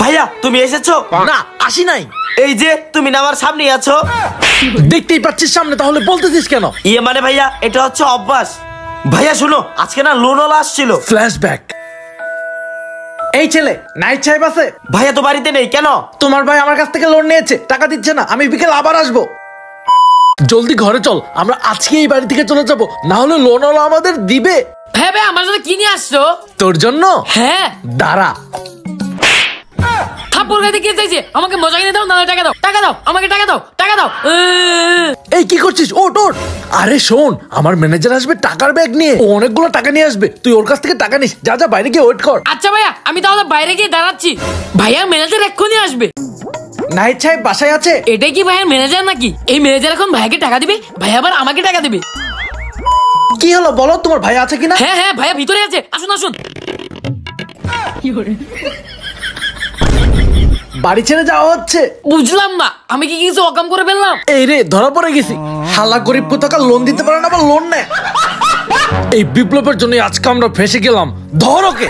ভাইয়া তুমি এসেছো? না আসি নাই। এই যে তুমি না আমার সামনেই আছো। দেখতেই পাচ্ছিস সামনে, তাহলে বলতেছিস কেন? ইয়ে মানে ভাইয়া এটা হচ্ছে অভ্যাস। ভাইয়া শোনো, আজকে না লোনওয়ালা আসছিল। ফ্ল্যাশব্যাক। এই ছেলে নাইট সাহেব আছে? ভাইয়া তো বাড়িতে নেই। কেন? তোমার ভাই আমার কাছ থেকে লোন নিয়েছে, টাকা দিচ্ছে না। আমি বিকেল আবার আসবো। জলদি ঘরে চল, আমরা আজকে এই বাড়ি থেকে চলে যাব, না হলে লোনওয়ালা আমাদের দিবে। হ্যাঁ ভাই, আমার সাথে কি নিয়ে আসছো? তোর জন্য? হ্যাঁ। দাঁড়া। থাপ্পড় খাইতে কে চাইছে? আমাকে মজা কিনে দাও, না টাকা দাও, টাকা দাও, আমাকে টাকা দাও, টাকা দাও। এই কি করছিস? ওঠ ওঠ। আরে শোন, আমার ম্যানেজার আসবে টাকার ব্যাগ নিয়ে, ও অনেকগুলো টাকা নিয়ে আসবে, তুই ওর কাছ থেকে টাকা নিস। যা যা, বাইরে গিয়ে ওয়েট কর। আচ্ছা ভাইয়া, আমি তাহলে বাইরে গিয়ে দাঁড়াচ্ছি। ভাইয়া ম্যানেজার এক্ষুনি আসবে। নাহিদ সাহেব বাসায় আছে? এটাই কি ভাইয়ের ম্যানেজার নাকি? এই ম্যানেজার এখন ভাইকে টাকা দিবে, ভাই আবার আমাকে টাকা দিবে। কি হলো বলো, তোমার ভাই আছে কিনা? হ্যাঁ হ্যাঁ, ভাইয়া ভিতরে আছে, আসুন আসুন। বাড়ি ছেড়ে যাওয়া হচ্ছে? বুঝলাম না, আমি কি কিছু অকাম করে ফেললাম? এই রে, ধরা পড়ে গেছি। হালা গরিব কোথাকার, লোন দিতে পারে না, আবার লোন নেয়। এই বিপ্লবের জন্য আজকে আমরা ফেসে গেলাম। ধর ওকে।